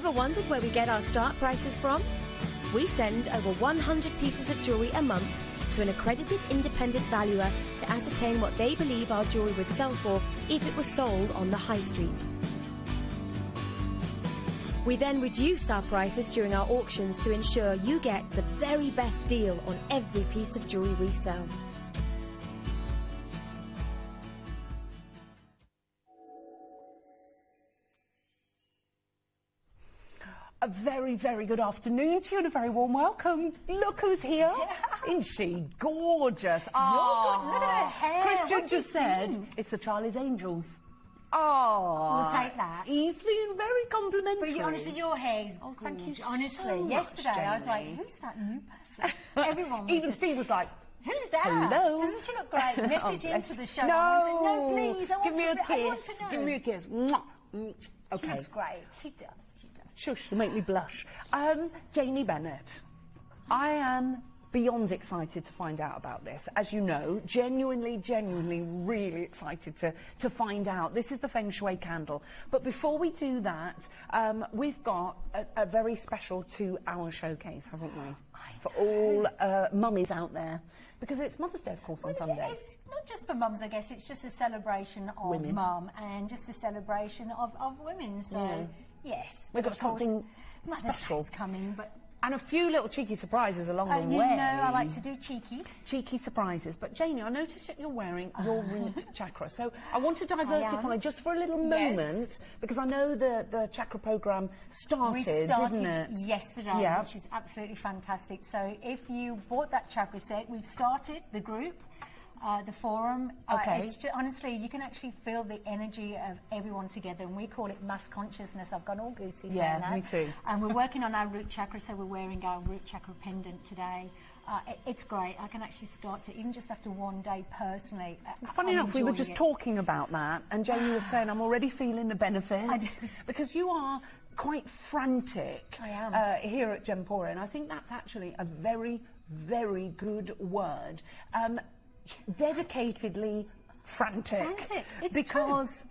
Ever wondered where we get our start prices from? We send over 100 pieces of jewellery a month to an accredited independent valuer to ascertain what they believe our jewellery would sell for if it was sold on the high street. We then reduce our prices during our auctions to ensure you get the very best deal on every piece of jewellery we sell. A very, very good afternoon to you and a very warm welcome. Look who's here. Isn't she gorgeous? Look at her hair. Christian just said it's the Charlie's Angels. We'll take that. He's been very complimentary. But honestly, your hair is thank you honestly, so yesterday much, I was like, Jainey. who's that new person? Everyone was Even just, Steve was like, who's that? hello. Doesn't she look great? Message into the show. No, Please, I want give me a to, kiss. I want to know. Give me a kiss. Mwah. Okay. She looks great. She does. Shush, you make me blush. Jainey Bennett, I am beyond excited to find out about this. As you know, genuinely really excited to find out. This is the Feng Shui Candle. But before we do that, we've got a very special 2-hour showcase, haven't we? For all mummies out there. Because it's Mother's Day, of course, on Sunday. It's not just for mums, I guess. It's just a celebration of Women. mum and just a celebration of women. So, yes. We've got something Mother's special Day's coming, but... And a few little cheeky surprises along the you way. know I like to do cheeky. Cheeky surprises. But Jainey, I noticed that you're wearing your root chakra. So I want to diversify just for a little moment, because I know the chakra program started, didn't it? Yesterday, which is absolutely fantastic. So if you bought that chakra set, we've started the group. The forum. It's just, honestly, you can actually feel the energy of everyone together, and we call it mass consciousness. I've gone all goosey saying that. Me too. And we're working on our root chakra, so we're wearing our root chakra pendant today. It's great. I can actually start it even just after one day personally. Funny enough, we were just talking about that, and Jainey was saying, I'm already feeling the benefits. Because you are quite frantic here at Gemporia, and I think that's actually a very, very good word. Dedicatedly frantic. It's because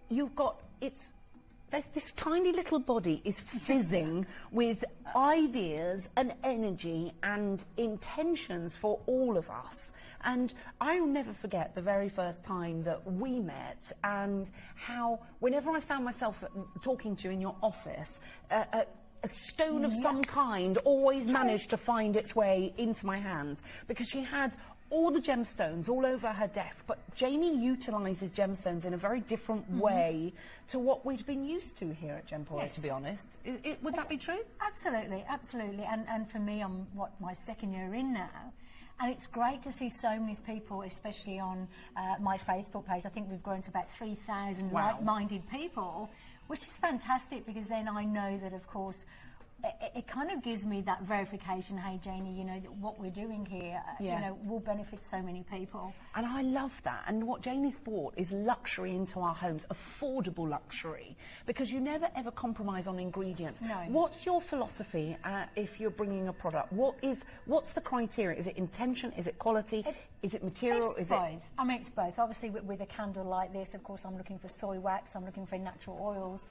you've got this tiny little body is fizzing with ideas and energy and intentions for all of us. And I'll never forget the very first time that we met, and how whenever I found myself talking to you in your office, a stone of some kind always managed to find its way into my hands, because she had all the gemstones all over her desk. But Jainey utilises gemstones in a very different way to what we've been used to here at Gemporia, to be honest. Would that be true? Absolutely, absolutely. And for me, I'm my second year in now. And it's great to see so many people, especially on my Facebook page. I think we've grown to about 3,000 like-minded people, which is fantastic, because then I know that, of course, it kind of gives me that verification, hey Jainey, you know, that what we're doing here, you know, will benefit so many people. And I love that. And what Jainey's brought is luxury into our homes, affordable luxury, because you never ever compromise on ingredients. No. What's your philosophy if you're bringing a product? What's the criteria? Is it intention? Is it quality? Is it material? It's both. I mean, it's both. Obviously, with a candle like this, of course, I'm looking for soy wax, I'm looking for natural oils,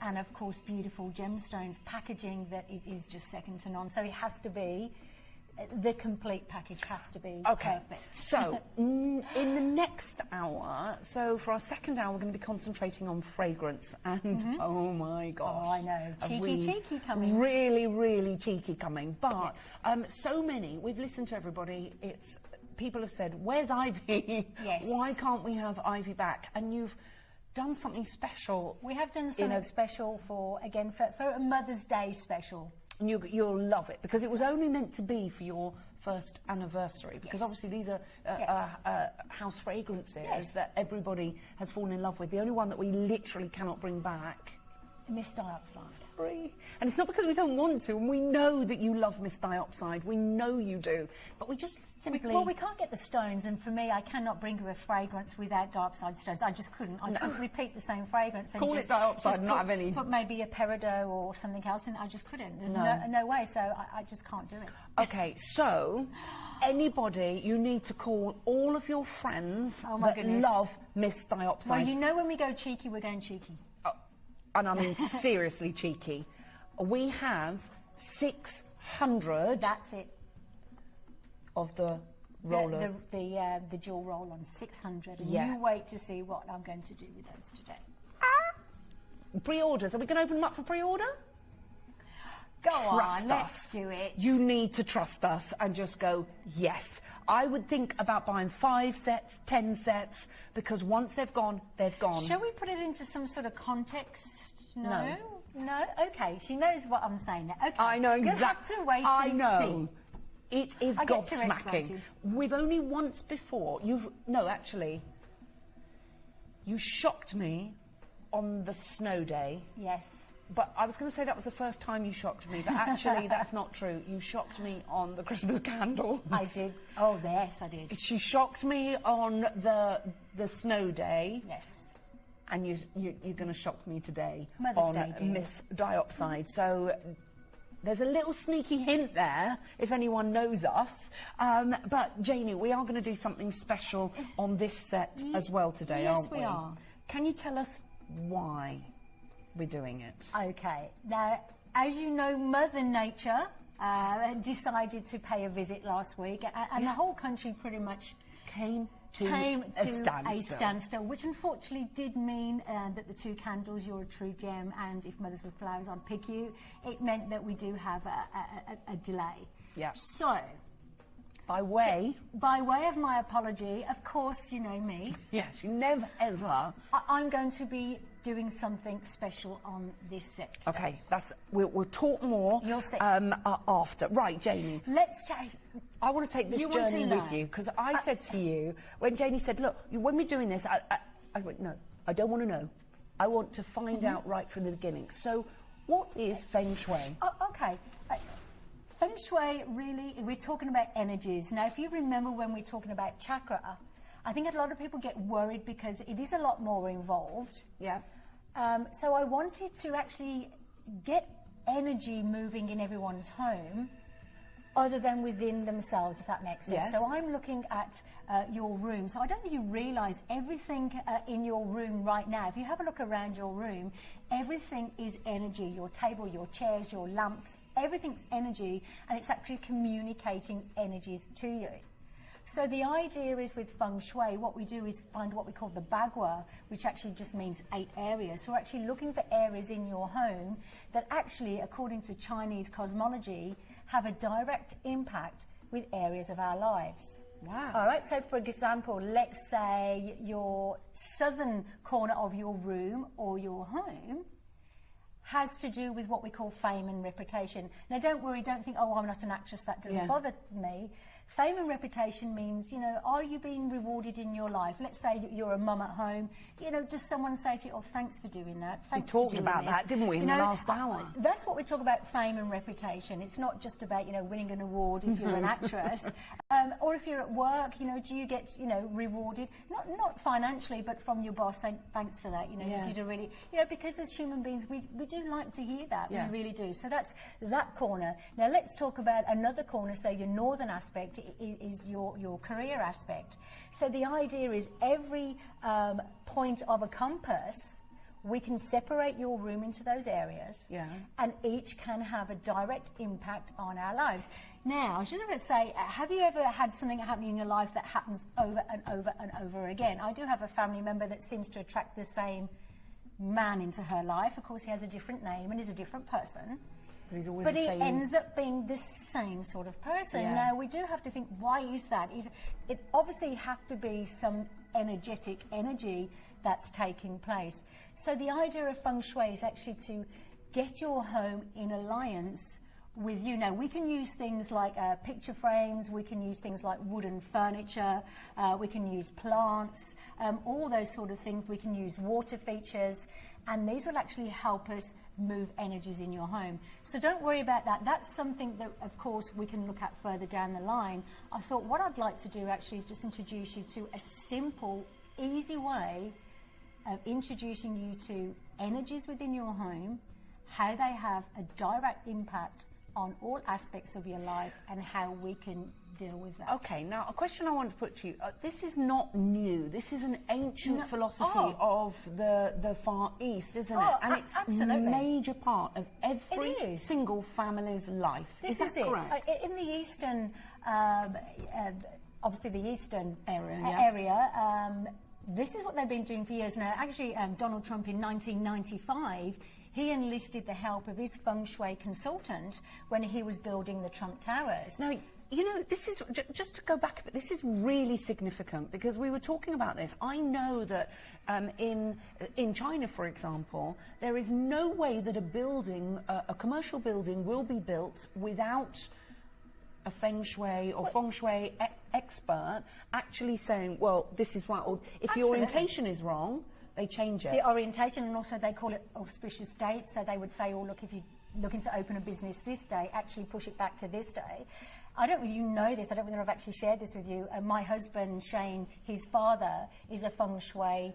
and of course, beautiful gemstones. Packaging that is just second to none. So it has to be, the complete package has to be perfect. So, in the next hour, so for our second hour, we're going to be concentrating on fragrance. And, oh my gosh. Oh, I know. Cheeky coming. Really, really cheeky coming. But so many, we've listened to everybody, people have said, where's Ivy? Yes. Why can't we have Ivy back? And you've done something special. We have done something special for a Mother's Day special. And you'll love it, because it was only meant to be for your first anniversary, because obviously these are house fragrances that everybody has fallen in love with. The only one that we literally cannot bring back, Miss Dioxide. And it's not because we don't want to, and we know that you love Miss Dioxide, we know you do, but we just simply... Well, we can't get the stones, and for me, I cannot bring her a fragrance without Dioxide stones. I just couldn't. I couldn't repeat the same fragrance. Call it Dioxide and not have any... Put maybe a peridot or something else in. I just couldn't. There's no way, so I just can't do it. Okay, so... Anybody, you need to call all of your friends that love Miss Dioxide. Well, you know when we go cheeky, we're going cheeky. And I mean seriously cheeky. We have 600. That's it. Of the rollers. The jewel roll-on, 600. And Yeah. you wait to see what I'm going to do with those today. Pre-orders. Are we going to open them up for pre-order? Go Trust on, let's do it. You need to trust us and just go, yes. I would think about buying 5 sets, 10 sets, because once they've gone, they've gone. Shall we put it into some sort of context? No. No? Okay, she knows what I'm saying now. Okay. I know exactly. You'll have to wait I and know. see. It is I get too gobsmacking. excited. We've only once before, actually, you shocked me on the snow day. Yes. But I was going to say that was the first time you shocked me, but actually that's not true. You shocked me on the Christmas candles. I did. Oh, yes, I did. She shocked me on the snow day. Yes. And you're going to shock me today Mother's on Day, dear. Miss Diopside. So there's a little sneaky hint there, if anyone knows us. But Jainey, we are going to do something special on this set as well today, aren't we? Yes, we are. Can you tell us why we're doing it? Okay. Now, as you know, Mother Nature decided to pay a visit last week, and the whole country pretty much Came to a standstill, which unfortunately did mean that the 2 candles, You're a True Gem and If Mothers Were Flowers, I'd Pick You, it meant that we do have a delay. Yeah. So, By way of my apology, of course, you know me. Yes, you never ever. I'm going to be doing something special on this set today. Okay, we'll talk more. You'll see. After. Right, Jainey. I want to take this journey with you, because I said to you, when Jainey said, look, when we're doing this, I went, no, I don't want to know. I want to find out right from the beginning. So, what is Feng Shui? Okay. Feng Shui, really, we're talking about energies. Now, if you remember when we're talking about chakra, I think a lot of people get worried because it is a lot more involved. Yeah. So I wanted to actually get energy moving in everyone's home other than within themselves, if that makes sense. Yes. So I'm looking at your room. So I don't think you realise everything in your room right now. If you have a look around your room, everything is energy. Your table, your chairs, your lamps, everything's energy, and it's actually communicating energies to you. So the idea is with Feng Shui, what we do is find what we call the Bagua, which actually just means 8 areas. So we're actually looking for areas in your home that actually, according to Chinese cosmology, have a direct impact with areas of our lives. Wow. All right, so for example, let's say your southern corner of your room or your home has to do with what we call fame and reputation. Now, don't worry, don't think, oh, I'm not an actress, that doesn't bother me. Fame and reputation means, you know, are you being rewarded in your life? Let's say you're a mum at home. You know, does someone say to you, oh, thanks for doing that? Thanks we talked about that, didn't we, in the last hour? That's what we talk about, fame and reputation. It's not just about, you know, winning an award if you're an actress. Or if you're at work, you know, do you get, you know, rewarded? Not financially, but from your boss saying, thanks for that. You know, you did a really, you know, because as human beings, we do like to hear that. Yeah. We really do. So that's that corner. Now let's talk about another corner. So your northern aspect is your career aspect. So the idea is every point of a compass, we can separate your room into those areas, and each can have a direct impact on our lives. Now, I was just going to say, have you ever had something happen in your life that happens over and over and over again? I do have a family member that seems to attract the same man into her life. Of course, he has a different name and is a different person. But he's always But the he same. ends up being the same sort of person. Yeah. Now, we do have to think, why is that? It obviously have to be some energetic energy that's taking place. So the idea of Feng Shui is actually to get your home in alliance with you. Now, we can use things like picture frames, we can use things like wooden furniture, we can use plants, all those sort of things. We can use water features, and these will actually help us move energies in your home. So don't worry about that. That's something that, of course, we can look at further down the line. I thought what I'd like to do actually is just introduce you to a simple, easy way of introducing you to energies within your home, how they have a direct impact on all aspects of your life and how we can deal with that. Okay, now a question I want to put to you. This is not new. This is an ancient philosophy of the Far East, isn't it? And it's absolutely. a major part of every single family's life. This is that correct? In the Eastern, obviously the Eastern area, this is what they've been doing for years now. Actually, Donald Trump in 1995, he enlisted the help of his feng shui consultant when he was building the Trump Towers. Now, you know, this is, just to go back a bit, this is really significant because we were talking about this. I know that in China, for example, there is no way that a building, a commercial building will be built without a feng shui or feng shui expert actually saying, well, this is right, or if the orientation is wrong, they change it. The orientation, and also they call it auspicious date, so they would say, oh, look, if you're looking to open a business this day, actually push it back to this day. I don't know if you know this, I don't know if I've actually shared this with you. My husband, Shane, his father is a feng shui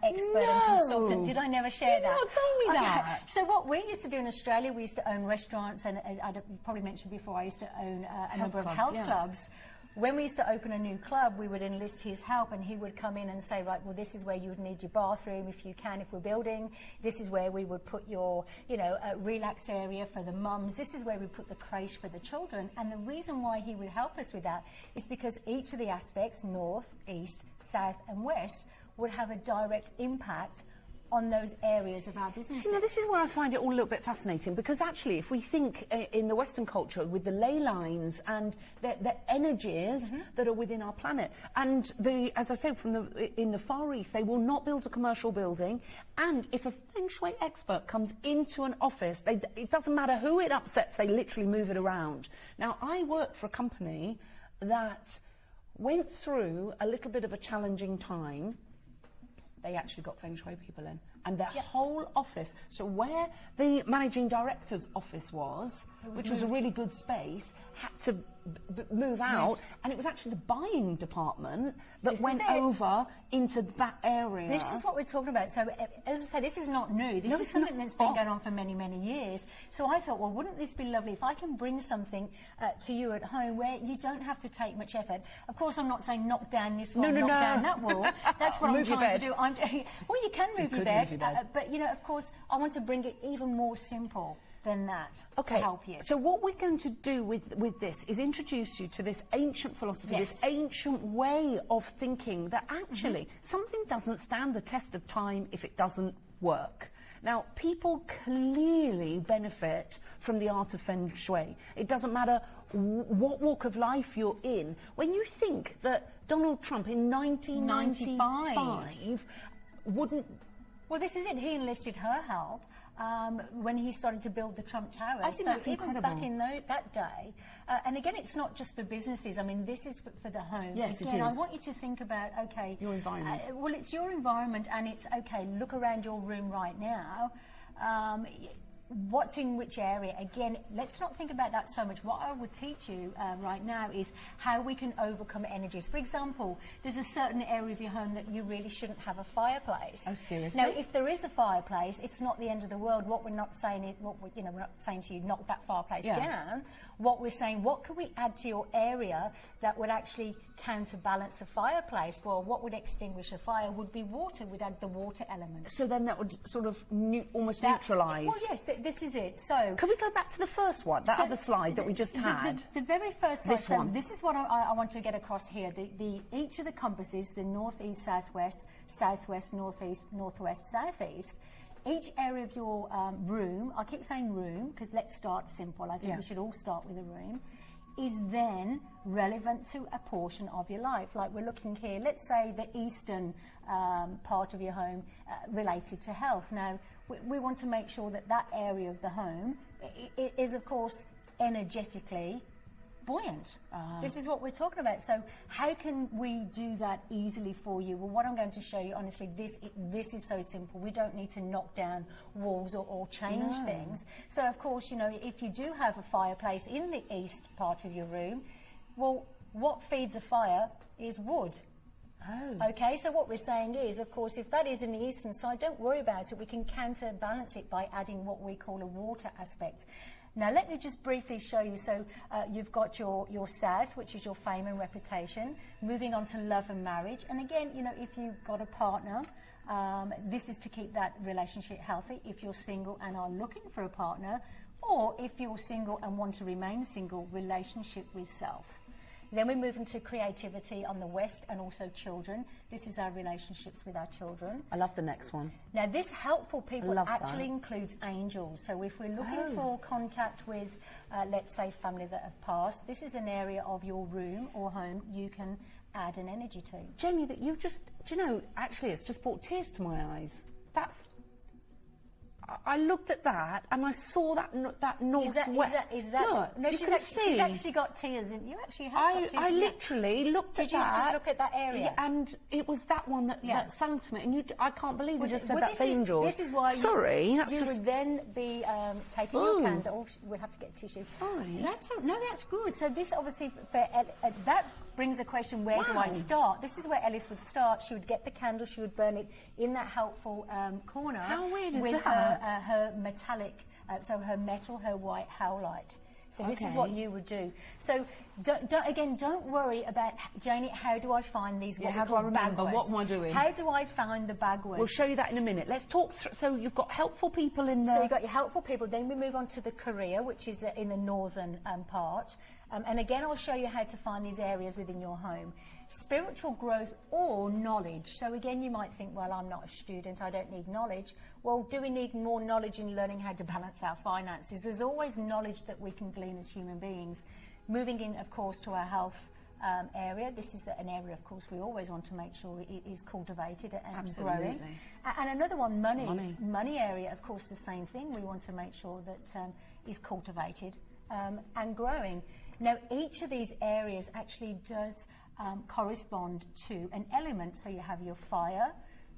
expert and consultant. Did I never share that? No, tell me that. So what we used to do in Australia, we used to own restaurants, and I probably mentioned before, I used to own a number of health clubs. When we used to open a new club, we would enlist his help, and he would come in and say, right, well, this is where you would need your bathroom if you can, if we're building. This is where we would put your, you know, relax area for the mums. This is where we put the creche for the children. And the reason why he would help us with that is because each of the aspects, north, east, south, and west, would have a direct impact on those areas of our business. Now, this is where I find it all a little bit fascinating, because actually, if we think in the Western culture with the ley lines and the energies that are within our planet, and as I said, in the Far East, they will not build a commercial building, and if a feng shui expert comes into an office, it doesn't matter who it upsets, they literally move it around. Now, I worked for a company that went through a little bit of a challenging time. They actually got feng shui people in, and their whole office, so where the managing director's office was, which was a really good space, had to move out, and it was actually the buying department that went over into that area. This is what we're talking about. So, as I say, this is not new. This is something that's been going on for many, many years. So I thought, well, wouldn't this be lovely if I can bring something to you at home where you don't have to take much effort? Of course, I'm not saying knock down this wall, knock down that wall. That's what I'm trying to do. Well, you can move your bed, but, you know, of course, I want to bring it even more simple than that to help you. So what we're going to do with this is introduce you to this ancient philosophy, this ancient way of thinking that actually something doesn't stand the test of time if it doesn't work. Now, people clearly benefit from the art of feng shui. It doesn't matter what walk of life you're in. When you think that Donald Trump in 1995 wouldn't... Well, this is it. He enlisted her help when he started to build the Trump Towers. I think that's incredible. Back in that day, and again, it's not just for businesses. I mean, this is for the home. Yes, again, it is. I want you to think about, okay, your environment. Well, it's your environment, and it's okay. Look around your room right now. What's in which area? Again, let's not think about that so much. What I would teach you right now is how we can overcome energies. For example, there's a certain area of your home that you really shouldn't have a fireplace. Oh, seriously? Now, if there is a fireplace, it's not the end of the world. What we're not saying is, we're not saying to you, knock that fireplace down. What we're saying, what can we add to your area that would actually counterbalance a fireplace? Well, what would extinguish a fire would be water. We'd add the water element. So then that would sort of almost neutralise. Well, yes, this is it. So can we go back to the first one, that other slide that we just had? The very first slide. This one. This is what I want to get across here. Each of the compasses, the north, east, southwest, southwest, northeast, northwest, southeast. Each area of your room, I keep saying room because let's start simple. I think we should all start with a room. Is then relevant to a portion of your life. Like we're looking here, let's say the eastern part of your home related to health. Now, we want to make sure that that area of the home is, of course, energetically buoyant. This is what we're talking about. So how can we do that easily for you? Well, what I'm going to show you, honestly, this is so simple. We don't need to knock down walls or change things. So, of course, you know, if you do have a fireplace in the east part of your room, well, what feeds a fire is wood. Oh. Okay, so what we're saying is, of course, if that is in the eastern side, don't worry about it. We can counterbalance it by adding what we call a water aspect. Now, let me just briefly show you. So you've got your south, which is your fame and reputation, moving on to love and marriage. And again, you know, if you've got a partner, this is to keep that relationship healthy. If you're single and are looking for a partner, or if you're single and want to remain single, relationship with self. Then we move into creativity on the west and also children. This is our relationships with our children. I love the next one. Now, this helpful people actually includes angels. So if we're looking for contact with, let's say, family that have passed, this is an area of your room or home you can add an energy to. Jenny, that you've just, do you know, actually it's just brought tears to my eyes. That's... I looked at that and I saw that northwest. Is that? No, she's actually got tears in. You actually have got tears. I literally looked at that. Did you just look at that area? Yeah, and it was that one that sang to me. And I can't believe you just said that's angels. This is why you would then be taking your candle. We'll have to get tissue. Sorry. That's good. So this obviously, that brings a question, where do I start? This is where Ellis would start. She would get the candle, she would burn it in that helpful corner. How weird is with that? Her metallic, so her metal, her white howlite. So this is what you would do. So don't worry about, Janie, how do I find these? How do I remember? What am I doing? How do I find the Baguas? We'll show you that in a minute. Let's talk through. So you've got helpful people in there. So you've got your helpful people. Then we move on to the Korea, which is in the northern part. And again, I'll show you how to find these areas within your home. Spiritual growth or knowledge. So again, you might think, well, I'm not a student, I don't need knowledge. Well, do we need more knowledge in learning how to balance our finances? There's always knowledge that we can glean as human beings. Moving in, of course, to our health area. This is an area, of course, we always want to make sure it is cultivated and growing. And another one, money. Money area, of course, the same thing. We want to make sure that is cultivated and growing. Now, each of these areas actually does correspond to an element. So you have your fire,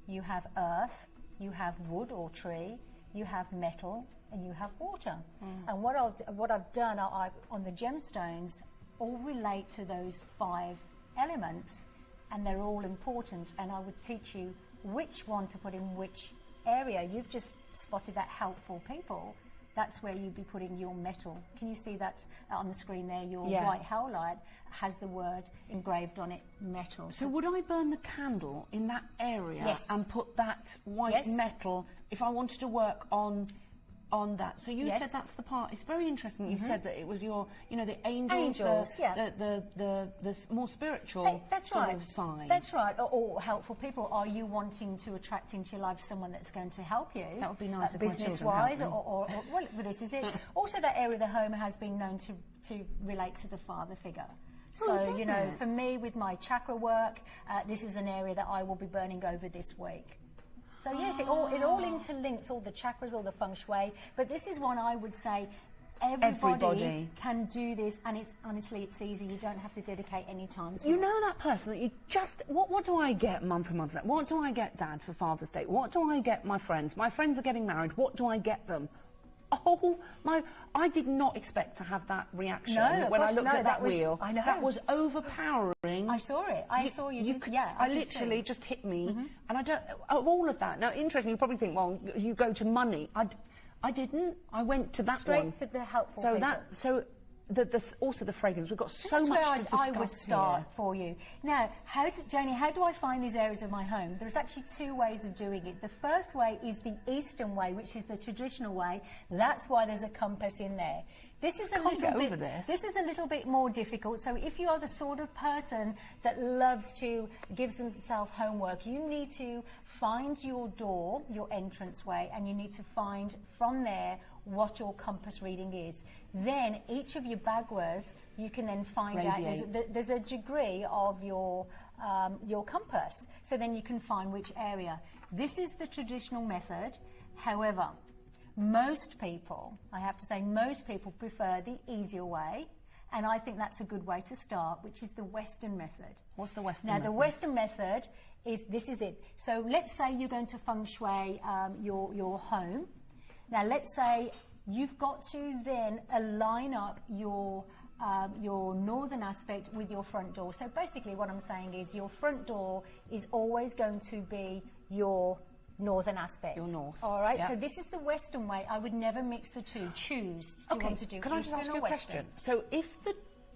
you have earth, you have wood or tree, you have metal, and you have water. And what I've done on the gemstones all relate to those 5 elements, and they're all important. And I would teach you which one to put in which area. You've just spotted that helpful people. That's where you'd be putting your metal. Can you see that on the screen there? Your white howlite has the word engraved on it, metal. So would I burn the candle in that area and put that white metal if I wanted to work on that? So you said that's the part. It's very interesting. You said that it was your, you know, the angels, the more spiritual sort of side. That's right. Or helpful people. Are you wanting to attract into your life someone that's going to help you? That would be nice if business-wise, or well, this is it. Also, that area of the home has been known to relate to the father figure. So, you know, for me, with my chakra work, this is an area that I will be burning over this week. So yes, it all interlinks, all the chakras, all the feng shui. But this is one I would say everybody can do this, and honestly, it's easy. You don't have to dedicate any time to it. You know that person that you just... What do I get Mum for Mother's Day? What do I get Dad for Father's Day? What do I get my friends? My friends are getting married. What do I get them? Oh, I did not expect to have that reaction when I looked at that wheel. I know. That was overpowering. I saw it. I saw you. I literally just hit me. And I don't... Of all of that... Now, interesting, you probably think, well, you go to money. I didn't. I went to that Straight one. for the helpful people. Also the fragrance. We've got so much to discuss I would start here. for you. Now, Janie, how do I find these areas of my home? There's actually 2 ways of doing it. The first way is the Eastern way, which is the traditional way. That's why there's a compass in there. This is This is a little bit more difficult. So if you are the sort of person that loves to give themselves homework, you need to find your door, your entranceway, and you need to find from there what your compass reading is. Then each of your Baguas, you can then find out. There's a degree of your compass, so then you can find which area. This is the traditional method. However, most people, I have to say, most people prefer the easier way, and I think that's a good way to start, which is the Western method. What's the Western method? Now, the Western method is, this is it. So let's say you're going to feng shui your home. Now, let's say you've got to then align up your northern aspect with your front door. So basically what I'm saying is your front door is always going to be your northern aspect. Your north. All right, Yeah. so this is the western way. I would never mix the two. Choose. Do you want to do Can I just eastern ask or you a western? question? So if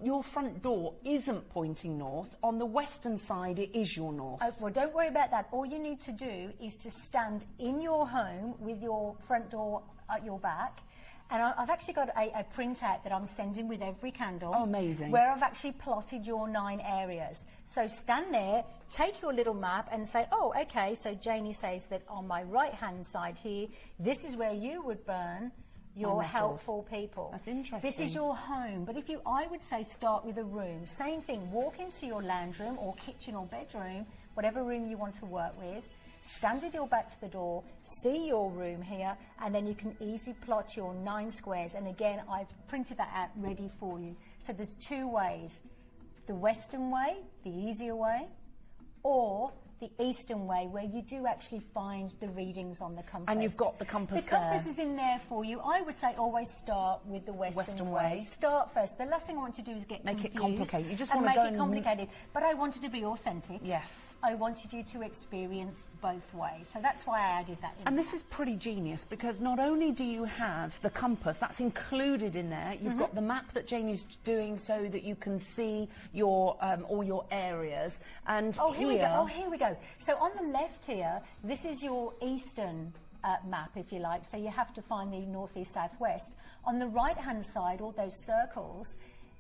your front door isn't pointing north, on the western side it is your north. Oh, well, don't worry about that. All you need to do is to stand in your home with your front door at your back. And I've actually got a printout that I'm sending with every candle. Oh, amazing. Where I've actually plotted your 9 areas. So stand there, take your little map and say, oh, okay, so Jainey says that on my right-hand side here, this is where you would burn your helpful people. That's interesting. This is your home. But I would say start with a room. Same thing, walk into your lounge room or kitchen or bedroom, whatever room you want to work with. Stand with your back to the door, see your room here, and then you can easily plot your 9 squares. And again, I've printed that out ready for you. So there's 2 ways. The western way, the easier way, or the eastern way, where you do actually find the readings on the compass. And you've got the compass The compass is in there for you. I would say always start with the western way. Start first. The last thing I want to do is get Make it confused complicated. You just and want to make go it complicated. But I wanted to be authentic. Yes. I wanted you to experience both ways. So that's why I added that in. And this is pretty genius, because not only do you have the compass, that's included in there, you've got the map that Jainey's doing so that you can see your all your areas. And here we go. Oh, here we go. So on the left here, this is your eastern map, if you like. So you have to find the northeast, southwest. On the right-hand side, all those circles,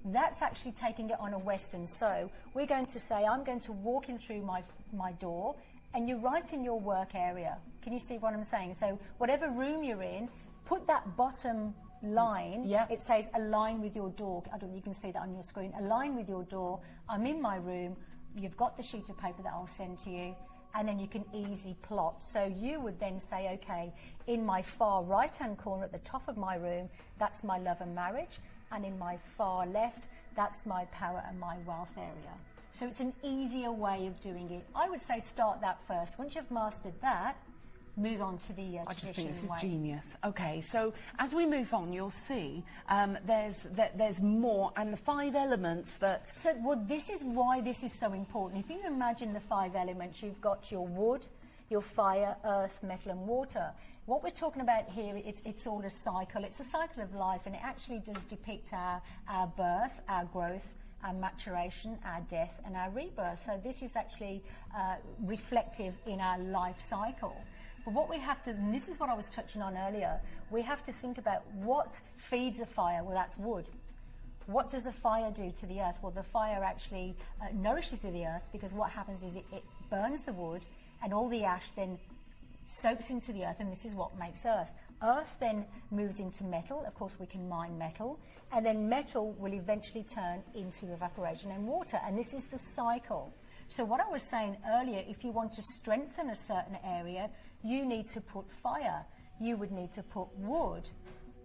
that's actually taking it on a western. So we're going to say, I'm going to walk in through my door, and you're right in your work area. Can you see what I'm saying? So whatever room you're in, put that bottom line. Yeah. It says align with your door. I don't know if you can see that on your screen. Align with your door. I'm in my room. You've got the sheet of paper that I'll send to you, and then you can easily plot. So you would then say, okay, in my far right-hand corner at the top of my room, that's my love and marriage. And in my far left, that's my power and my wealth area. So it's an easier way of doing it. I would say start that first. Once you've mastered that, move on to the I just think traditional this is way. genius. Okay, so as we move on, you'll see there's more, and the 5 elements that... So, well, this is why this is so important. If you imagine the 5 elements, you've got your wood, your fire, earth, metal and water. What we're talking about here, it's all a cycle. It's a cycle of life, and it actually does depict our birth, our growth, our maturation, our death and our rebirth. So this is actually reflective in our life cycle. But what we have to, and this is what I was touching on earlier, we have to think about what feeds a fire. Well, that's wood. What does the fire do to the earth? Well, the fire actually nourishes the earth, because what happens is it burns the wood, and all the ash then soaks into the earth, and this is what makes earth. Earth then moves into metal. Of course, we can mine metal, and then metal will eventually turn into evaporation and water, and this is the cycle. So what I was saying earlier, if you want to strengthen a certain area, you need to put fire. You would need to put wood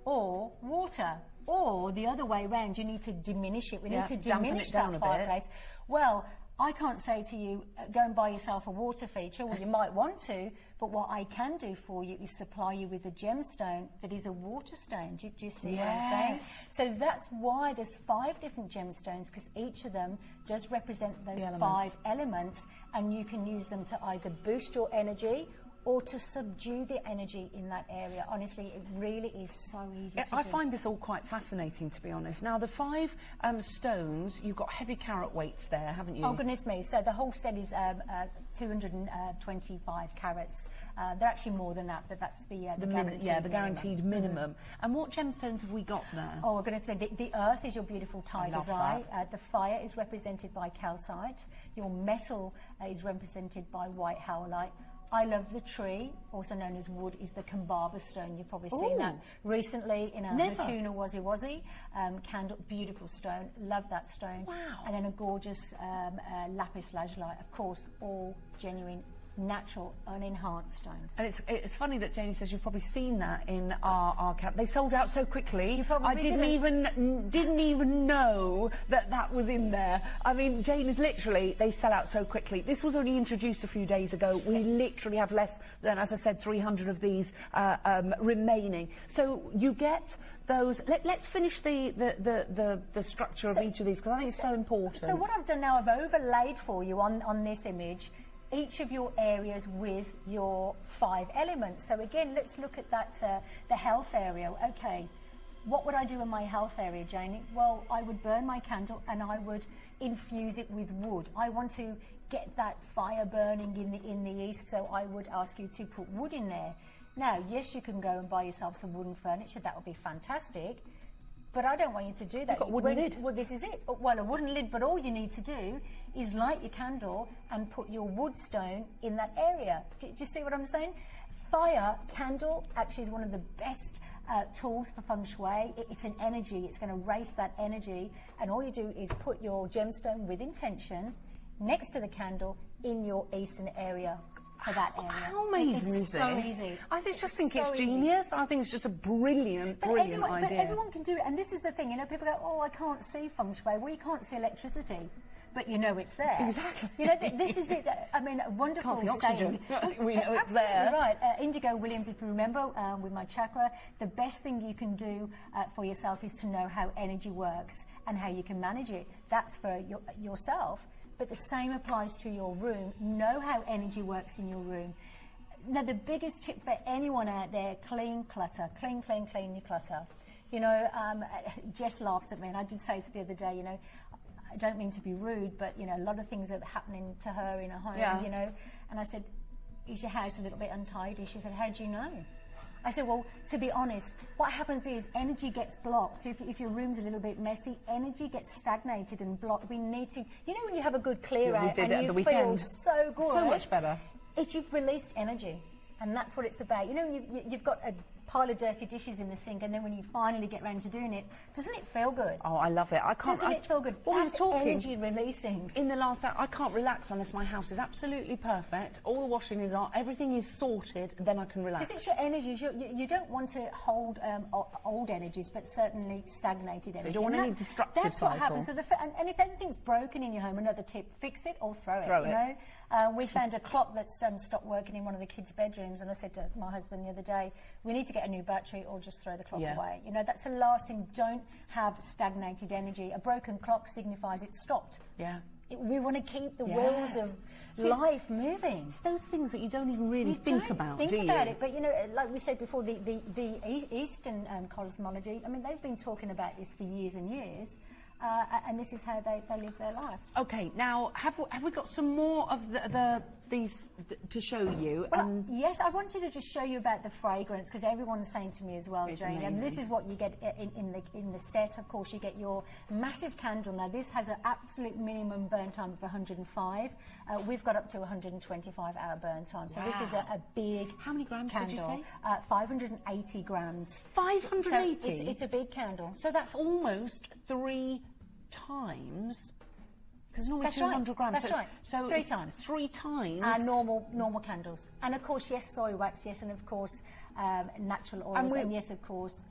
or water, or the other way around, you need to diminish it. We need to diminish that fireplace. Well, I can't say to you, go and buy yourself a water feature. Well, you might want to, but what I can do for you is supply you with a gemstone that is a water stone. Do you see what I'm saying? So that's why there's 5 different gemstones, because each of them does represent those 5 elements, and you can use them to either boost your energy or to subdue the energy in that area. Honestly, it really is so easy to do. I find this all quite fascinating, to be honest. Now, the 5 stones, you've got heavy carat weights there, haven't you? Oh, goodness me. So the whole set is 225 carats. They're actually more than that, but that's the guaranteed the guaranteed minimum. And what gemstones have we got there? Oh, goodness me. The earth is your beautiful tiger's eye. The fire is represented by calcite. Your metal is represented by white howlite. I love the tree, also known as wood, is the Kambaba stone. You've probably seen that recently in a Hakuna Wazzy Wazzy candle. Beautiful stone. Love that stone. Wow. And then a gorgeous lapis lazuli. Of course, all genuine, natural, unenhanced stones. And it's funny that Jainey says you've probably seen that in our camp. They sold out so quickly. You probably I didn't even know that was in there. I mean, Jainey's literally, they sell out so quickly. This was only introduced a few days ago. We literally have less than, as I said, 300 of these remaining. So you get those. Let's finish the structure of each of these, because I think it's so important. So what I've done now, I've overlaid for you on this image each of your areas with your 5 elements. So again, let's look at that, the health area. Okay, what would I do in my health area, Jainey? Well, I would burn my candle and I would infuse it with wood. I want to get that fire burning in the east, so I would ask you to put wood in there. Now, yes, you can go and buy yourself some wooden furniture. That would be fantastic. But I don't want you to do that. You've got a wooden lid. Well, this is it. Well, a wooden lid, but all you need to do is light your candle and put your wood stone in that area. Do you see what I'm saying? Fire, candle, actually is one of the best tools for feng shui. It's an energy. It's going to raise that energy. And all you do is put your gemstone with intention next to the candle in your eastern area. For that area. How amazing is this? So easy. I just think it's genius. I think it's just a brilliant idea. But everyone can do it, and this is the thing. You know, people go, "Oh, I can't see feng shui." Well, you can't see electricity, but you know it's there. Exactly. You know, this is it. I mean, a wonderful can't see oxygen. We know it's there. Right. Indigo Williams, if you remember, with my chakra, the best thing you can do for yourself is to know how energy works and how you can manage it. That's for yourself. But the same applies to your room. Know how energy works in your room. Now, the biggest tip for anyone out there, clean clutter. Clean your clutter. You know, Jess laughs at me, and I did say the other day, you know, I don't mean to be rude, but, you know, a lot of things are happening to her in her home, you know. And I said, is your house a little bit untidy? She said, how do you know? I said, well, to be honest, what happens is energy gets blocked. If your room's a little bit messy, energy gets stagnated and blocked. We need to, you know, when you have a good clear out and you feel so good. So much better. You've released energy. And that's what it's about. You know, you've got a pile of dirty dishes in the sink, and then when you finally get round to doing it, doesn't it feel good? Oh, I love it. I can't. Doesn't it feel good? Well, that's energy releasing. In the last hour, I can't relax unless my house is absolutely perfect. All the washing is on, everything is sorted. Then I can relax. Because it's your energies. You don't want to hold old energies, but certainly stagnated energy. You don't want any destructive That's cycle. what happens. So and if anything's broken in your home, another tip: fix it or throw it. Throw it. You know, we found a clock that's stopped working in one of the kids' bedrooms, and I said to my husband the other day, we need to get a new battery or just throw the clock away. You know, that's the last thing. Don't have stagnated energy. A broken clock signifies it's stopped. Yeah. We want to keep the wheels of life moving. It's those things that you don't even really think about, do you? Think about it, but you know, like we said before, the Eastern cosmology, I mean, they've been talking about this for years and years. And this is how they live their lives. Okay, now have we got some more of these to show you? Well, yes, I wanted to just show you about the fragrance, because everyone's saying to me as well, Jane, and this is what you get in the set. Of course, you get your massive candle. Now, this has an absolute minimum burn time of 105. We've got up to 125-hour burn time. So this is a big. How many grams candle. Did you say? 580 grams. 580. So it's a big candle. So that's almost 3 times. Because normally 200 grams. That's right. So 3 times. 3 times. Normal candles. And of course, yes, soy wax, yes, and of course, natural oils, and yes, of course,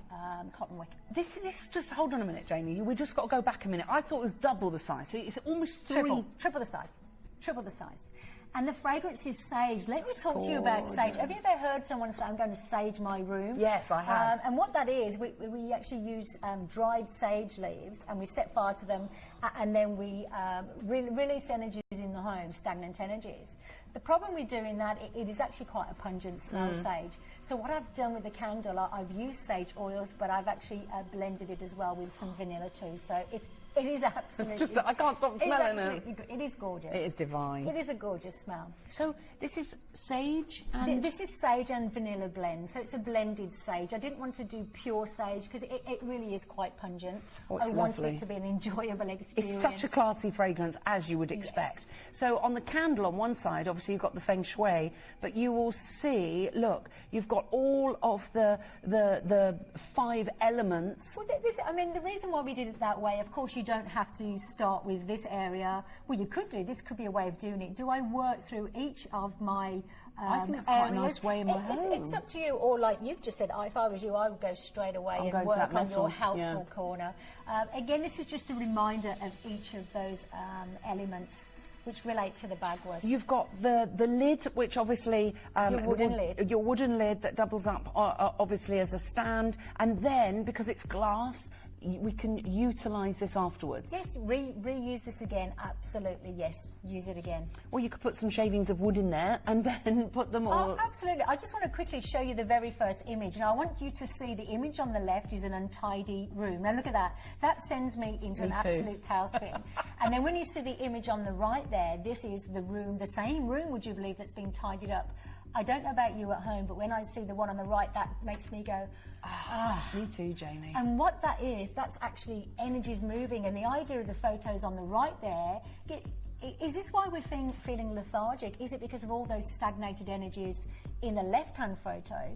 cotton wick. This just, hold on a minute, Jainey. We just got to go back a minute. I thought it was double the size. So it's almost triple the size. Triple the size. And the fragrance is sage. Let me talk to you about sage. Have you ever heard someone say, I'm going to sage my room? Yes, I have. And what that is, we actually use dried sage leaves, and we set fire to them, and then we release energies in the home, stagnant energies. The problem with doing that, it is actually quite a pungent smell, sage. So what I've done with the candle, I've used sage oils, but I've actually blended it as well with some vanilla too. So it is absolutely... It's just that I can't stop smelling it. It is gorgeous. It is divine. It is a gorgeous smell. So this is sage and... This is sage and vanilla blend, so it's a blended sage. I didn't want to do pure sage because it really is quite pungent. Oh, it's I wanted it to be an enjoyable experience. It's such a classy fragrance, as you would expect. Yes. So on the candle on one side, obviously you've got the feng shui, but you will see, look, you've got all of the 5 elements. Well, I mean, the reason why we did it that way, of course, you don't have to start with this area. Well, you could do. This could be a way of doing it. Do I work through each of my I think it's quite a nice way in my home. It's up to you. Or like you've just said, if I was you, I would go straight away and work on your helpful corner. Again, this is just a reminder of each of those elements which relate to the Baguas. You've got the lid, which obviously... your wooden lid that doubles up, obviously, as a stand. And then, because it's glass, we can utilise this afterwards. Yes, reuse this again. Absolutely, yes. Use it again. Or you could put some shavings of wood in there and then put them all... Oh, absolutely. I just want to quickly show you the very first image. And I want you to see the image on the left is an untidy room. Now look at that. That sends me into an absolute tailspin. And then when you see the image on the right there, this is the room, the same room, would you believe, that's been tidied up. I don't know about you at home, but when I see the one on the right, that makes me go, Me too, Jainey. And what that is, that's actually energies moving. And the idea of the photos on the right there, is this why we're feeling lethargic? Is it because of all those stagnated energies in the left-hand photo?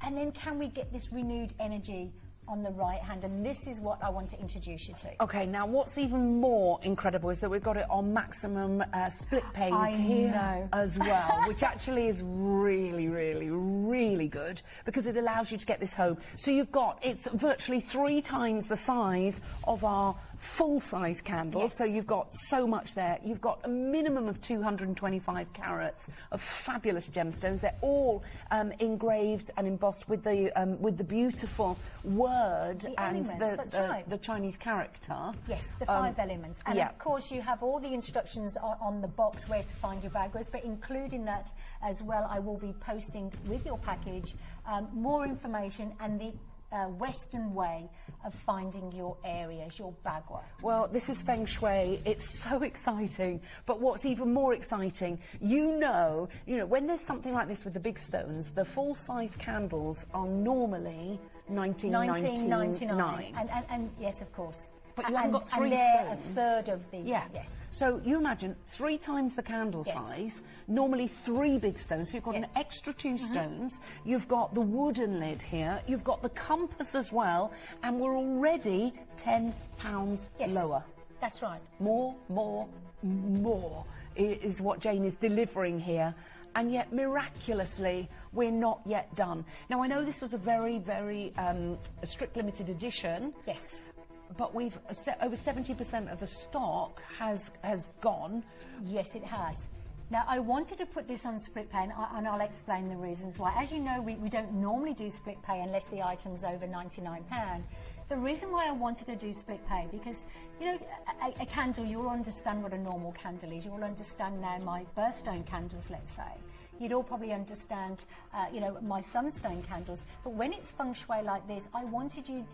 And then can we get this renewed energy on the right hand? And this is what I want to introduce you to. Okay, now what's even more incredible is that we've got it on maximum split pays here as well, which actually is really, really, really good because it allows you to get this home. So you've got, it's virtually 3 times the size of our full-size candle, so you've got so much there. You've got a minimum of 225 carats of fabulous gemstones. They're all engraved and embossed with the beautiful word and the Chinese character. Yes, the 5 elements. And of course you have all the instructions on the box where to find your baguas, but including that as well, I will be posting with your package more information and the Western way of finding your areas, your bagua. Well, this is Feng Shui. It's so exciting. But what's even more exciting, you know, when there's something like this with the big stones, the full-size candles are normally $19.99. And yes, of course. But you haven't got 3 and they're stones. a third of the... Yes. So you imagine 3 times the candle size, normally 3 big stones. So you've got an extra 2 stones. You've got the wooden lid here. You've got the compass as well. And we're already £10 lower. That's right. More is what Jane is delivering here. And yet, miraculously, we're not yet done. Now, I know this was a very, very strict limited edition. Yes. But we've over 70% of the stock has gone. Yes, it has. Now, I wanted to put this on split pay, and I'll explain the reasons why. As you know, we don't normally do split pay unless the item's over £99. The reason why I wanted to do split pay, because, you know, a candle, you'll understand what a normal candle is. You'll understand now my birthstone candles, let's say. You'd all probably understand, you know, my thumbstone candles. But when it's feng shui like this, I wanted you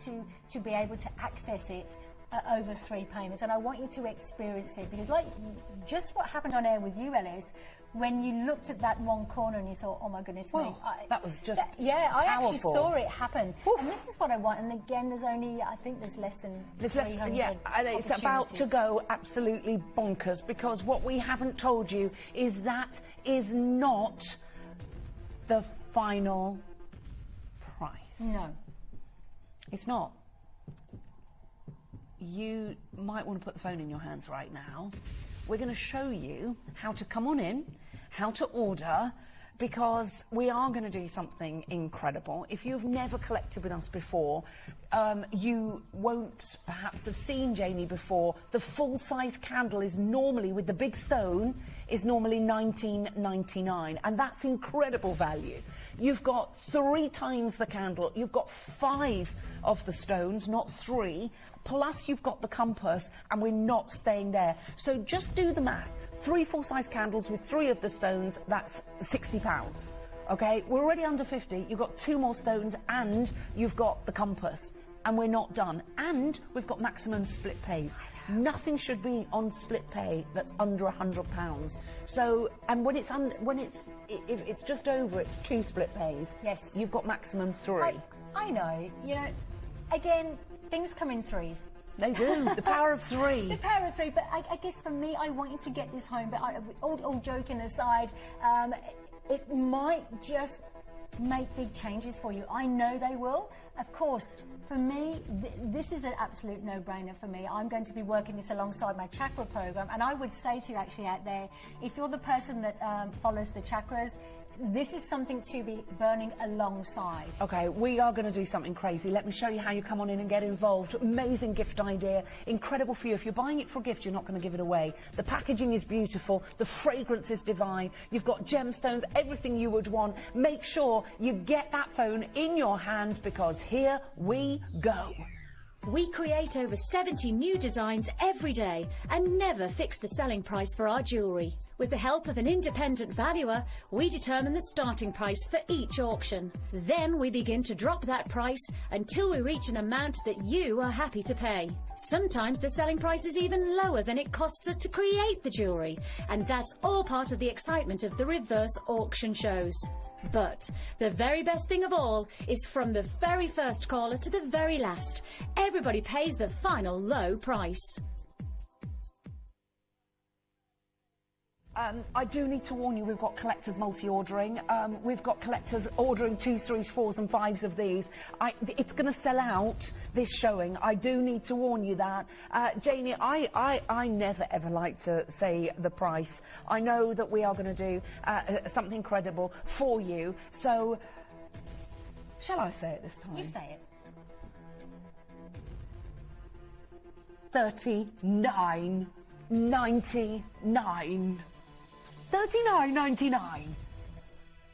to be able to access it over 3 payments. And I want you to experience it. Because like just what happened on air with you, Ellis, when you looked at that one corner and you thought, oh my goodness me. That was just I powerful. actually saw it happen. And this is what I want. And again, there's only, I think there's less than 300 and it's about to go absolutely bonkers because what we haven't told you is that is not the final price. No. It's not. You might want to put the phone in your hands right now. We're going to show you how to come on in, how to order, because we are going to do something incredible. If you've never collected with us before, you won't perhaps have seen Jainey before. The full-size candle is normally, with the big stone, is normally $19.99, and that's incredible value. You've got 3 times the candle. You've got 5 of the stones, not 3. Plus you've got the compass, and we're not staying there. So just do the math. 3 full-size candles with 3 of the stones, that's £60. Okay, we're already under 50. You've got 2 more stones, and you've got the compass, and we're not done. And we've got maximum split pays. Nothing should be on split pay that's under £100. So, and when it's if it's just over, it's 2 split pays. Yes, you've got maximum 3. I know. You know, again, things come in 3s. They do. The power of 3. The power of 3. But I guess for me, I want you to get this home. But all joking aside, it might just make big changes for you. I know they will. Of course, for me, this is an absolute no-brainer for me. I'm going to be working this alongside my chakra program. And I would say to you actually out there, if you're the person that follows the chakras, this is something to be burning alongside. Okay, we are going to do something crazy. Let me show you how you come on in and get involved. Amazing gift idea. Incredible for you. If you're buying it for a gift, you're not going to give it away. The packaging is beautiful. The fragrance is divine. You've got gemstones, everything you would want. Make sure you get that phone in your hands because here we go. We create over 70 new designs every day and never fix the selling price for our jewellery. With the help of an independent valuer, we determine the starting price for each auction. Then we begin to drop that price until we reach an amount that you are happy to pay. Sometimes the selling price is even lower than it costs us to create the jewellery, and that's all part of the excitement of the reverse auction shows. But the very best thing of all is from the very first caller to the very last, everybody pays the final low price. I do need to warn you, we've got collectors multi-ordering. We've got collectors ordering 2s, 3s, 4s and 5s of these. It's going to sell out, this showing. I do need to warn you that. Jainey, I never ever like to say the price. I know that we are going to do something credible for you. So, shall I say it this time? You say it. $39.99. $39.99.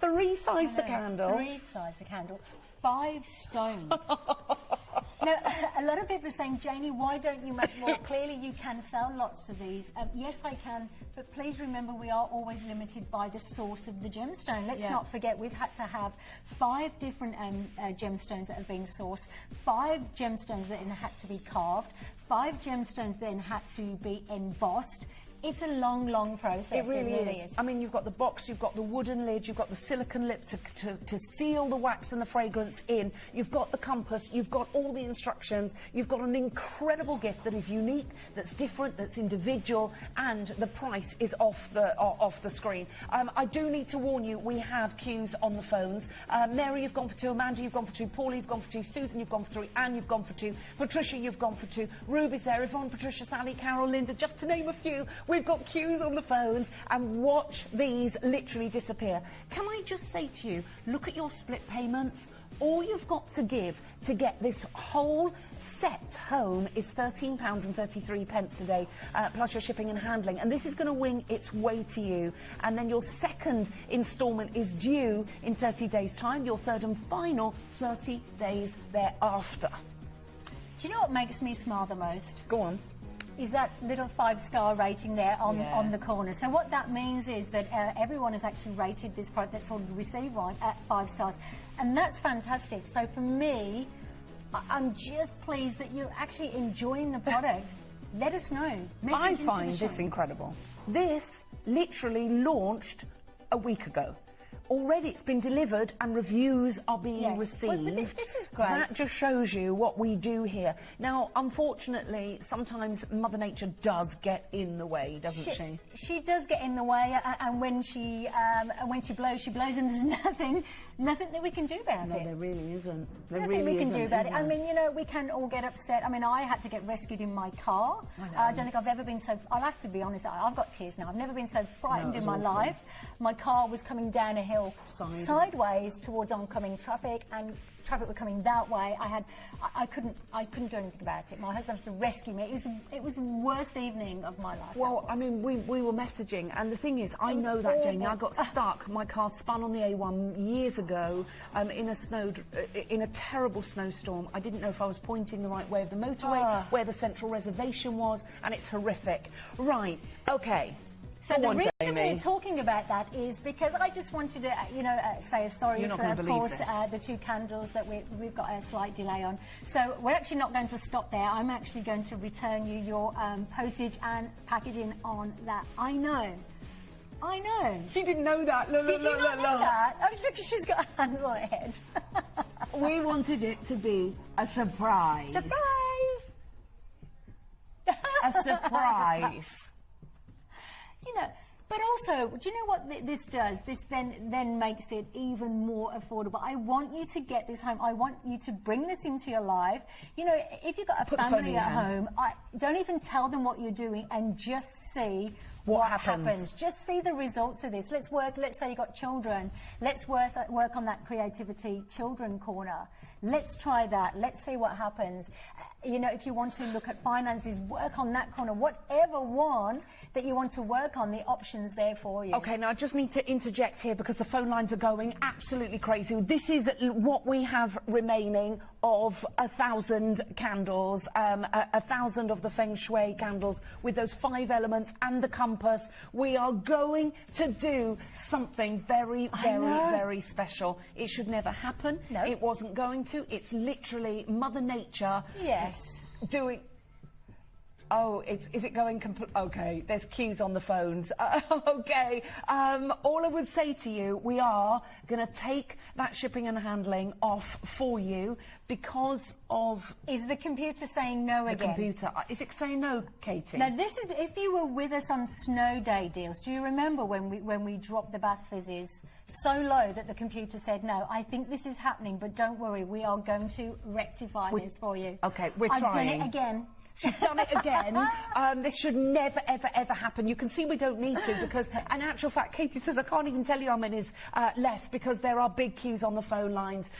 3 size the candle. 3 size the candle. 5 stones. Now, a lot of people are saying, Jainey, why don't you make more? Clearly you can sell lots of these. Yes, I can, but please remember we are always limited by the source of the gemstone. Let's not forget we've had to have 5 different gemstones that have been sourced, 5 gemstones that then had to be carved, 5 gemstones then had to be embossed. It's a long, long process. It really is. I mean, you've got the box, you've got the wooden lid, you've got the silicone lip to seal the wax and the fragrance in. You've got the compass, you've got all the instructions. You've got an incredible gift that is unique, that's different, that's individual, and the price is off the screen. I do need to warn you, we have queues on the phones. Mary, you've gone for 2. Amanda, you've gone for 2. Paula, you've gone for 2. Susan, you've gone for 3. Anne, you've gone for 2. Patricia, you've gone for 2. Ruby's there. Yvonne, Patricia, Sally, Carol, Linda, just to name a few. We've got queues on the phones, and watch these literally disappear. Can I just say to you, look at your split payments. All you've got to give to get this whole set home is £13.33 a day, plus your shipping and handling. And this is going to wing its way to you. And then your second instalment is due in 30 days' time. Your third and final 30 days thereafter. Do you know what makes me smile the most? Go on. Is that little 5-star rating there on the corner. So what that means is that everyone has actually rated this product that's already received one at 5 stars. And that's fantastic. So for me, I'm just pleased that you're actually enjoying the product. Let us know. I find this incredible. This literally launched a week ago. Already it's been delivered and reviews are being received. Well, this is great. That just shows you what we do here. Now, unfortunately, sometimes Mother Nature does get in the way, doesn't she? She does get in the way, and when she blows, and there's nothing that we can do about it. No, there really isn't. Nothing we can do about it. I mean, you know, we can all get upset. I mean, I had to get rescued in my car. I don't think I've ever been so... I'll have to be honest, I've got tears now. I've never been so frightened in my life. My car was coming down a hill sideways towards oncoming traffic, and traffic were coming that way. I couldn't do anything about it. My husband had to rescue me. It was the worst evening of my life. Well, I mean, we were messaging, and the thing is, I know that, Jainey. I got stuck. My car spun on the A1 years ago in a terrible snowstorm. I didn't know if I was pointing the right way of the motorway, where the central reservation was, and it's horrific. Right, okay. So the reason we're talking about that is because I just wanted to, say sorry for, of course, the 2 candles that we've got a slight delay on. So we're actually not going to stop there. I'm actually going to return you your postage and packaging on that. I know. She didn't know that. Did you not know that? Oh, look, she's got hands on her head. We wanted it to be a surprise. Surprise! A surprise. But also, do you know what this does? This then makes it even more affordable. I want you to get this home. I want you to bring this into your life. You know, if you've got a family at home, don't even tell them what you're doing, and just see what happens. Just see the results of this. Let's say you've got children. Let's work on that creativity children corner. Let's try that. Let's see what happens. If you want to look at finances, work on that corner. Whatever one that you want to work on, the options there for you. Okay, now I just need to interject here because the phone lines are going absolutely crazy. This is what we have remaining of 1,000 candles, 1,000 of the Feng Shui candles with those 5 elements and the compass. We are going to do something very, very special. It should never happen. No. It wasn't going to. It's literally Mother Nature. Yes. Doing... Oh, is it going okay, there's queues on the phones. Okay, all I would say to you, we are going to take that shipping and handling off for you because of... Is the computer saying no again? The computer. Is it saying no, Katie? Now, this is, if you were with us on snow day deals, do you remember when we dropped the bath fizzes so low that the computer said no? I think this is happening, but don't worry, we are going to rectify this for you. Okay, we're trying. I've done it again. She's done it again. This should never, ever, ever happen. You can see we don't need to because, in actual fact, Katie says, I can't even tell you how many's left because there are big queues on the phone lines.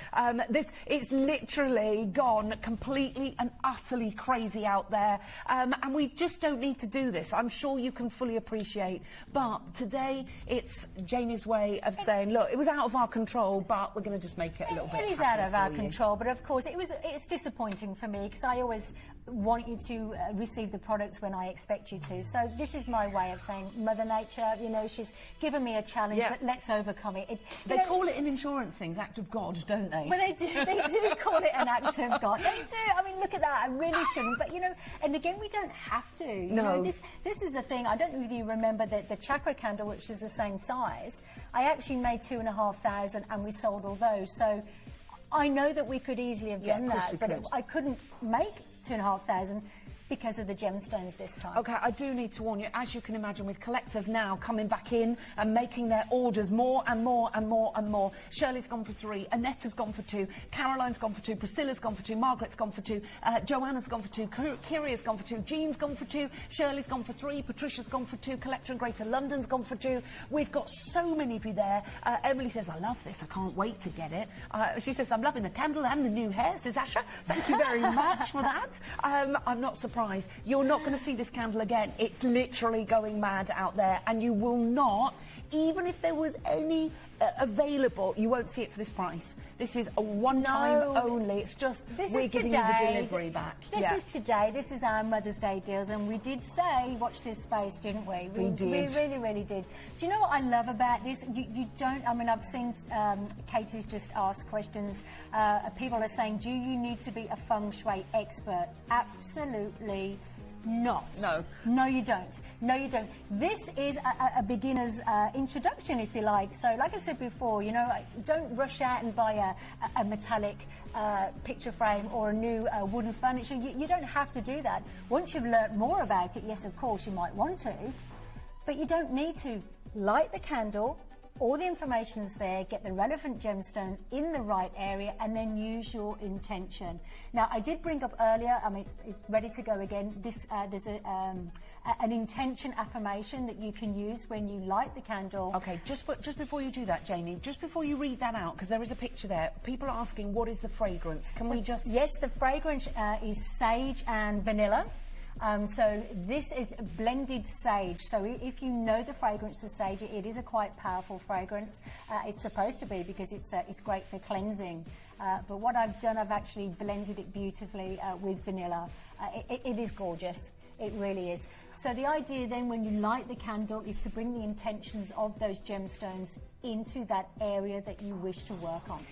It's literally gone completely and utterly crazy out there. And we just don't need to do this. I'm sure you can fully appreciate. But today, it's Janie's way of saying, look, it was out of our control, but we're going to just make it a little bit It is out of our control, but of course, it's disappointing for me because I always want you to receive the products when I expect you to. So this is my way of saying, Mother Nature, you know, she's given me a challenge, but let's overcome it. They call it in insurance things, act of God, don't they? Well, they do call it an act of God. They do. I mean, look at that. I really shouldn't. But, you know, and again, we don't have to. You know, this is the thing. I don't know if you remember the chakra candle, which is the same size. I actually made 2,500 and we sold all those. So I know that we could easily have done that, but I couldn't make 2,500 because of the gemstones this time. Okay, I do need to warn you, as you can imagine, with collectors now coming back in and making their orders more and more and more and more. Shirley's gone for 3, Annetta's gone for 2, Caroline's gone for 2, Priscilla's gone for 2, Margaret's gone for 2, Joanna's gone for 2, Kiria's gone for 2, Jean's gone for 2, Shirley's gone for 3, Patricia's gone for 2, Collector in Greater London's gone for 2. We've got so many of you there. Emily says, I love this, I can't wait to get it. She says, I'm loving the candle and the new hair, says Asha. Thank you very much for that. I'm not surprised. You're not going to see this candle again. It's literally going mad out there, and you will not, even if there was any available, you won't see it for this price. This is a one-time only. It's just we're giving you the delivery back. This is today. This is our Mother's Day deals, and we did say watch this space, didn't we? We did. We really, really did. Do you know what I love about this? You don't. I mean, I've seen Katie's just asked questions. People are saying, do you need to be a feng shui expert? Absolutely not. No. No, you don't. No, you don't. This is a beginner's introduction, if you like. So, like I said before, you know, don't rush out and buy a metallic picture frame or a new wooden furniture. You don't have to do that. Once you've learnt more about it, yes, of course, you might want to, but you don't need to. Light the candle. All the information's there, get the relevant gemstone in the right area, and then use your intention. Now, I did bring up earlier, I mean, it's ready to go again, this, there's an intention affirmation that you can use when you light the candle. Okay, just before you do that, Jainey, just before you read that out, because there is a picture there, people are asking, what is the fragrance? Can we just... Yes, the fragrance is sage and vanilla. So this is blended sage. So if you know the fragrance of sage, it is a quite powerful fragrance. It's supposed to be because it's great for cleansing. But what I've done, I've actually blended it beautifully with vanilla. It is gorgeous. It really is. So the idea then when you light the candle is to bring the intentions of those gemstones into that area that you wish to work on.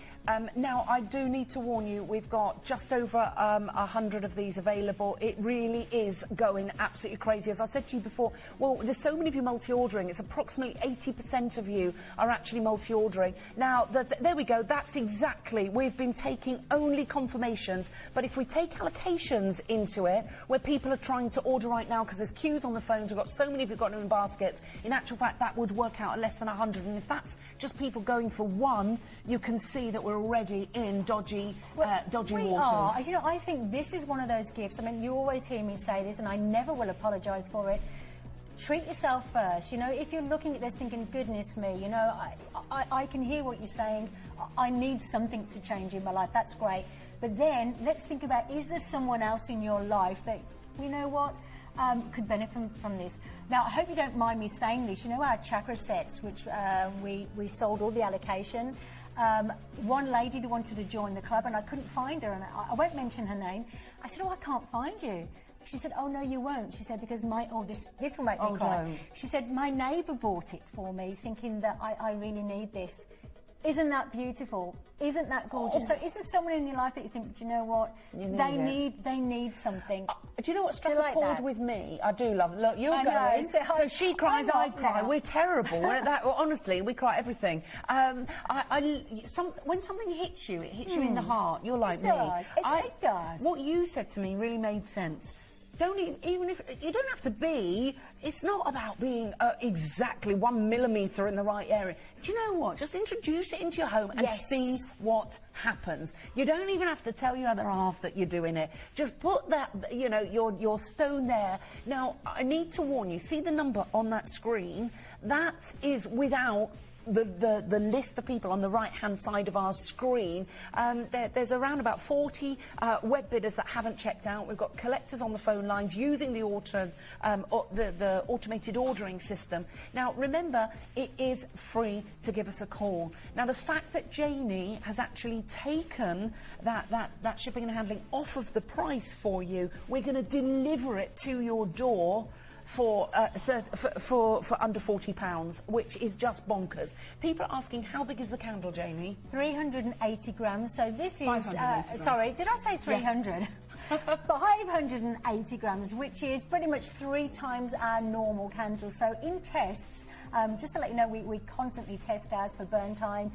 Now, I do need to warn you, we've got just over 100 of these available. It really is going absolutely crazy. As I said to you before, well, there's so many of you multi-ordering. It's approximately 80% of you are actually multi-ordering. Now, there we go. That's exactly, we've been taking only confirmations. But if we take allocations into it, where people are trying to order right now, because there's queues on the phones, we've got so many of you got them in baskets, in actual fact, that would work out at less than 100. And if that's just people going for one, you can see that we're already in dodgy waters. You know, I think this is one of those gifts. I mean, you always hear me say this, and I never will apologise for it. Treat yourself first. You know, if you're looking at this thinking, goodness me, you know, I can hear what you're saying. I need something to change in my life. That's great. But then let's think about, is there someone else in your life that, you know what, could benefit from this? Now, I hope you don't mind me saying this. You know, our chakra sets, which we sold all the allocation, one lady who wanted to join the club, and I couldn't find her, and I won't mention her name. I said, oh, I can't find you. She said, oh, no, you won't. She said, because this will make me cry. Don't. She said, my neighbour bought it for me, thinking that I really need this. Isn't that beautiful? Isn't that gorgeous? So is there someone in your life that you think, do you know what? They need something. Do you know what struck a chord with me? I do love it. Look, you're I know, going. so she cries, I cry. now. We're terrible. We're that, well, honestly, we cry everything. When something hits you, it hits you in the heart. You're like me. It does. What you said to me really made sense. Don't even if you don't have to be. It's not about being exactly 1 millimetre in the right area. Do you know what? Just introduce it into your home and see what happens. You don't even have to tell your other half that you're doing it. Just put that, you know, your stone there. Now, I need to warn you. See the number on that screen? That is without the list of people on the right-hand side of our screen. There's around about 40 web bidders that haven't checked out. We've got collectors on the phone lines using the automated ordering system. Now, remember, it is free to give us a call. Now, the fact that Jainey has actually taken that shipping and handling off of the price for you, we're going to deliver it to your door for under £40, which is just bonkers. People are asking, how big is the candle, Jainey? 380 grams. So this is 580 sorry, did I say 300? Yeah. 580 grams, which is pretty much 3 times our normal candle. So in tests, just to let you know, we constantly test ours for burn time.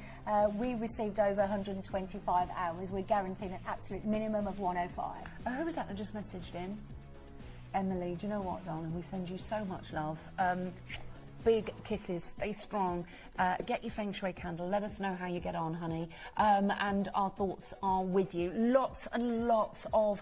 We received over 125 hours. We're guaranteeing an absolute minimum of 105. Who was that just messaged in? Emily, do you know what, darling? We send you so much love. Big kisses. Stay strong. Get your Feng Shui candle. Let us know how you get on, honey. And our thoughts are with you. Lots and lots of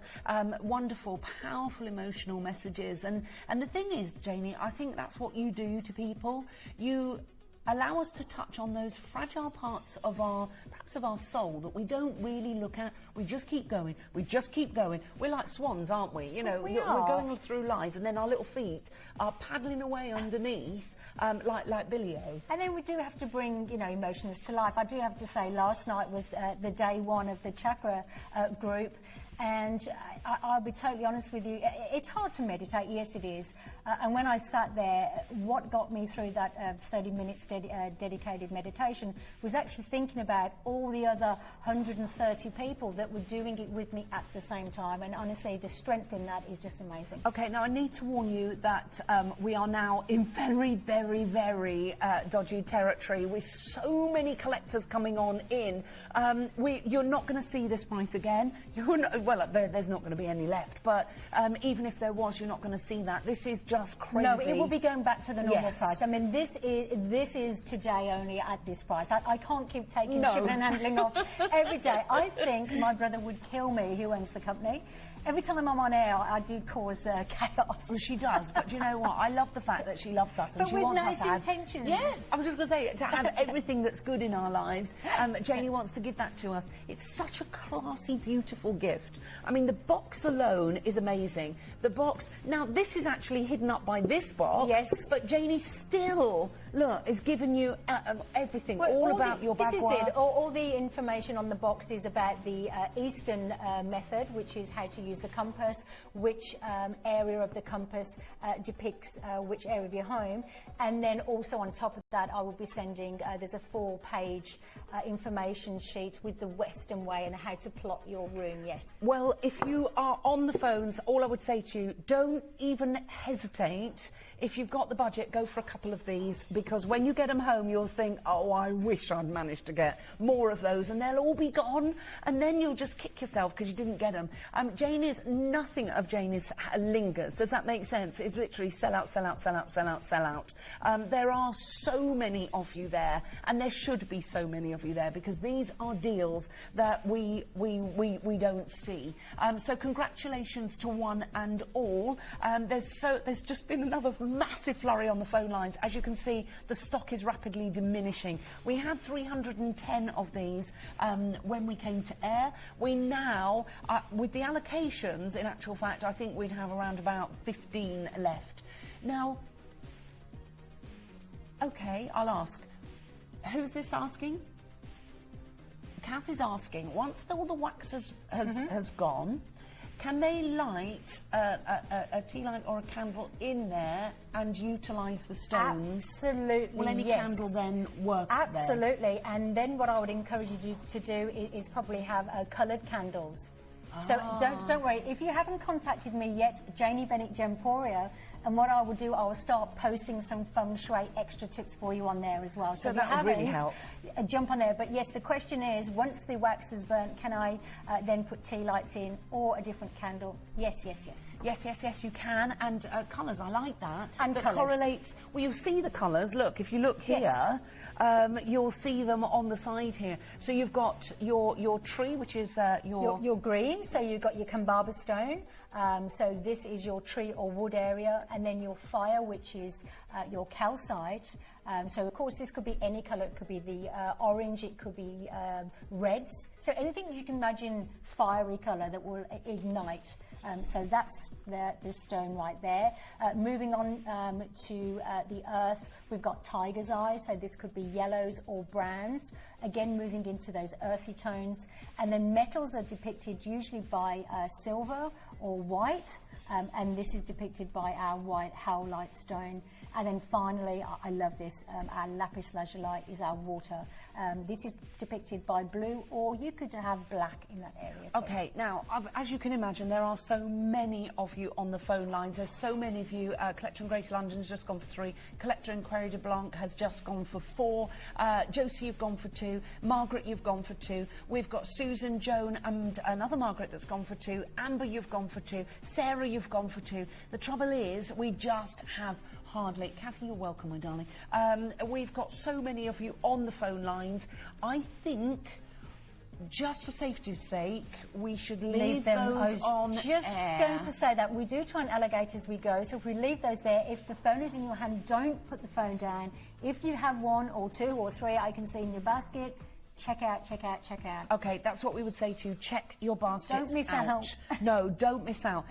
wonderful, powerful, emotional messages. And the thing is, Jainey, I think that's what you do to people. You allow us to touch on those fragile parts of perhaps of our soul that we don't really look at. We just keep going. We just keep going. We're like swans, aren't we? You know, we're going through life, and then our little feet are paddling away underneath, like Billy-O. And then we do have to bring, you know, emotions to life. I do have to say, last night was the day 1 of the chakra group. And I'll be totally honest with you, it's hard to meditate, yes it is. And when I sat there, what got me through that 30 minutes dedicated meditation was actually thinking about all the other 130 people that were doing it with me at the same time. And honestly, the strength in that is just amazing. Okay, now I need to warn you that we are now in very, very, very dodgy territory with so many collectors coming on in. You're not going to see this price again. Well, there's not going to be any left, but even if there was, you're not going to see that. This is just crazy. No, it will be going back to the normal price. I mean, this is today only at this price. I can't keep taking shipping and handling off every day. I think my brother would kill me, who owns the company. Every time I'm on air, I do cause chaos. Well, she does, but do you know what? I love the fact that she loves us and she wants us to have... But with nice intentions. Yes, I was just going to say, to have everything that's good in our lives. Jainey wants to give that to us. It's such a classy, beautiful gift. I mean, the box alone is amazing. The box... Now, this is actually hidden up by this box. Yes. But Jainey still, look, is giving you everything, all about your Bagua. This is it. All the information on the box is about the Eastern method, which is how to use the compass, which area of the compass depicts which area of your home, and then also on top of that I will be sending, there's a 4-page information sheet with the Western way and how to plot your room, yes. Well, if you are on the phones, all I would say to you, don't even hesitate. If you've got the budget, go for a couple of these, because when you get them home, you'll think, oh, I wish I'd managed to get more of those, and they'll all be gone, and then you'll just kick yourself because you didn't get them. Nothing of Jainey's lingers. Does that make sense? It's literally sell out, sell out, sell out, sell out, sell out. There are so many of you there, and there should be so many of you there, because these are deals that we don't see. So congratulations to one and all. There's just been another massive flurry on the phone lines. As you can see, the stock is rapidly diminishing. We had 310 of these when we came to air. We now, with the allocations, in actual fact, I think we'd have around about 15 left. Now, okay, I'll ask. Who's this asking? Kath is asking, once all the wax has gone, can they light a tea light or a candle in there and utilise the stones? Absolutely. Will any candle then work Absolutely. there? And then what I would encourage you to do is probably have coloured candles. So don't worry. If you haven't contacted me yet, Jainey Bennett Gemporia, and what I will do, I will start posting some feng shui extra tips for you on there as well. So that would really help. Jump on there. But yes, the question is, once the wax is burnt, can I then put tea lights in or a different candle? Yes, yes, yes. Yes, yes, yes, you can. And colours, I like that. And that colours. Correlates. Well, you'll see the colours. Look, if you look here, Yes. you'll see them on the side here. So you've got your tree, which is your green. So you've got your Kambaba stone. So this is your tree or wood area, and then your fire, which is your calcite. So of course this could be any colour. It could be the orange. It could be reds. So anything you can imagine, fiery colour that will ignite. So that's the stone right there. Moving on to the earth, we've got tiger's eyes. So this could be yellows or browns. Again, moving into those earthy tones. And then metals are depicted usually by silver or white. And this is depicted by our white howlite stone. And then finally, I love this, our lapis lazuli is our water. This is depicted by blue, or you could have black in that area too. Okay, now, as you can imagine, there are so many of you on the phone lines. There's so many of you. Collector in Grace London's just gone for 3. Collector in Quarry de Blanc has just gone for 4. Josie, you've gone for 2. Margaret, you've gone for 2. We've got Susan, Joan, and another Margaret that's gone for 2. Amber, you've gone for 2. Sarah, you've gone for 2. The trouble is, we just have hardly. Kathy, you're welcome, my darling. We've got so many of you on the phone lines. I think, just for safety's sake, we should leave those on just air. Going to say that we do try and allocate as we go. So if we leave those there, if the phone is in your hand, don't put the phone down. If you have 1 or 2 or 3, I can see in your basket. Check out, check out, check out. Okay, that's what we would say to you. Check your baskets Don't miss out. No, don't miss out.